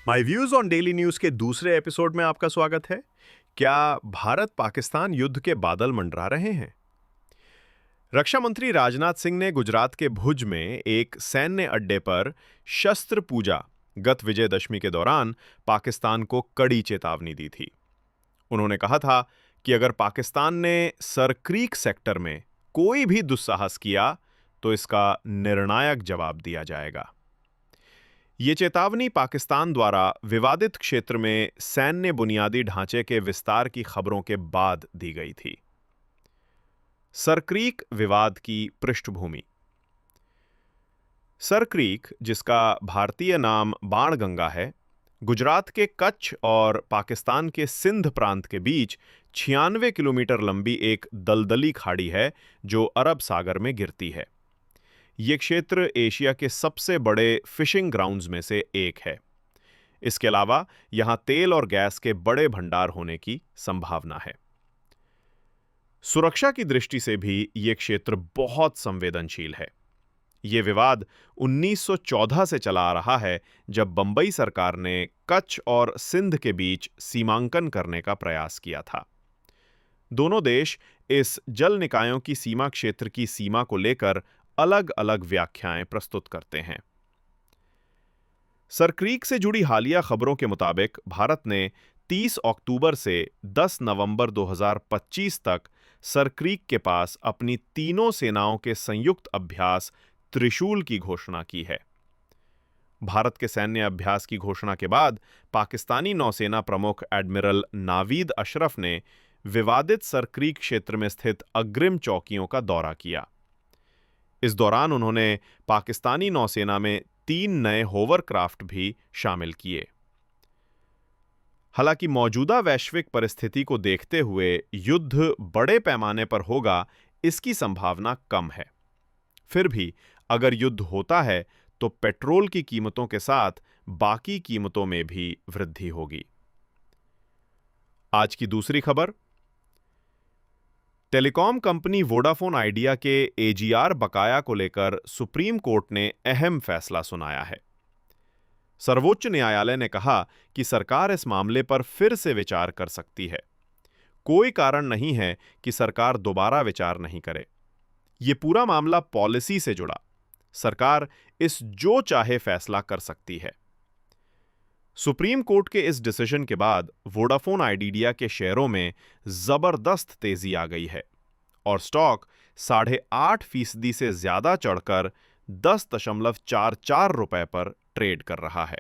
My views on daily news के दूसरे episode में आपका स्वागत है। क्या भारत पाकिस्तान युद्ध के बादल मंडरा रहे हैं? रक्षा मंत्री राजनाथ सिंह ने गुजरात के भुज में एक सैन्य अड्डे पर शस्त्र पूजा गत विजयदशमी के दौरान पाकिस्तान को कड़ी चेतावनी दी थी। उन्होंने कहा था कि अगर पाकिस्तान ने सर क्रीक सेक्टर में कोई भी दुस्साहस किया तो इसका निर्णायक जवाब दिया जाएगा। ये चेतावनी पाकिस्तान द्वारा विवादित क्षेत्र में सैन्य बुनियादी ढांचे के विस्तार की खबरों के बाद दी गई थी। सरक्रीक विवाद की पृष्ठभूमि। सरक्रीक, जिसका भारतीय नाम बाणगंगा है, गुजरात के कच्छ और पाकिस्तान के सिंध प्रांत के बीच 96 किलोमीटर लंबी एक दलदली खाड़ी है जो अरब सागर में गिरती है। ये क्षेत्र एशिया के सबसे बड़े फिशिंग ग्राउंड्स में से एक है। इसके अलावा यहां तेल और गैस के बड़े भंडार होने की संभावना है। सुरक्षा की दृष्टि से भी ये क्षेत्र बहुत संवेदनशील है। ये विवाद 1914 से चला आ रहा है, जब बंबई सरकार ने कच्छ और सिंध के बीच सीमांकन करने का प्रयास किया था। दोनों देश इस जल निकायों की सीमा क्षेत्र की सीमा को लेकर अलग अलग व्याख्याएं प्रस्तुत करते हैं। सरक्रीक से जुड़ी हालिया खबरों के मुताबिक भारत ने 30 अक्टूबर से 10 नवंबर 2025 तक सरक्रीक के पास अपनी तीनों सेनाओं के संयुक्त अभ्यास त्रिशूल की घोषणा की है। भारत के सैन्य अभ्यास की घोषणा के बाद पाकिस्तानी नौसेना प्रमुख एडमिरल नावीद अशरफ ने विवादित सरक्रीक क्षेत्र में स्थित अग्रिम चौकियों का दौरा किया। इस दौरान उन्होंने पाकिस्तानी नौसेना में 3 नए होवरक्राफ्ट भी शामिल किए। हालांकि मौजूदा वैश्विक परिस्थिति को देखते हुए युद्ध बड़े पैमाने पर होगा, इसकी संभावना कम है। फिर भी अगर युद्ध होता है तो पेट्रोल की कीमतों के साथ बाकी कीमतों में भी वृद्धि होगी। आज की दूसरी खबर। टेलीकॉम कंपनी वोडाफोन आइडिया के एजीआर बकाया को लेकर सुप्रीम कोर्ट ने अहम फैसला सुनाया है। सर्वोच्च न्यायालय ने कहा कि सरकार इस मामले पर फिर से विचार कर सकती है। कोई कारण नहीं है कि सरकार दोबारा विचार नहीं करे। ये पूरा मामला पॉलिसी से जुड़ा। सरकार इस जो चाहे फैसला कर सकती है। सुप्रीम कोर्ट के इस डिसीजन के बाद वोडाफोन आइडिया के शेयरों में जबरदस्त तेजी आ गई है और स्टॉक 8.5% से ज्यादा चढ़कर 10.44 रुपए पर ट्रेड कर रहा है।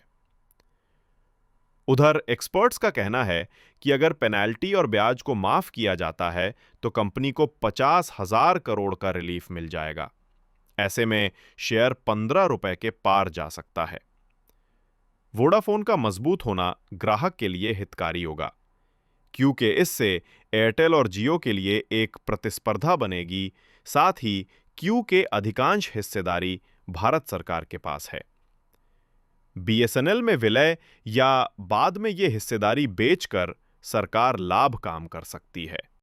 उधर एक्सपर्ट्स का कहना है कि अगर पेनाल्टी और ब्याज को माफ किया जाता है तो कंपनी को 50,000 करोड़ का रिलीफ मिल जाएगा। ऐसे में शेयर 15 रुपए के पार जा सकता है। वोडाफोन का मजबूत होना ग्राहक के लिए हितकारी होगा, क्योंकि इससे एयरटेल और जियो के लिए एक प्रतिस्पर्धा बनेगी। साथ ही क्यू के अधिकांश हिस्सेदारी भारत सरकार के पास है। बीएसएनएल में विलय या बाद में ये हिस्सेदारी बेचकर सरकार लाभ काम कर सकती है।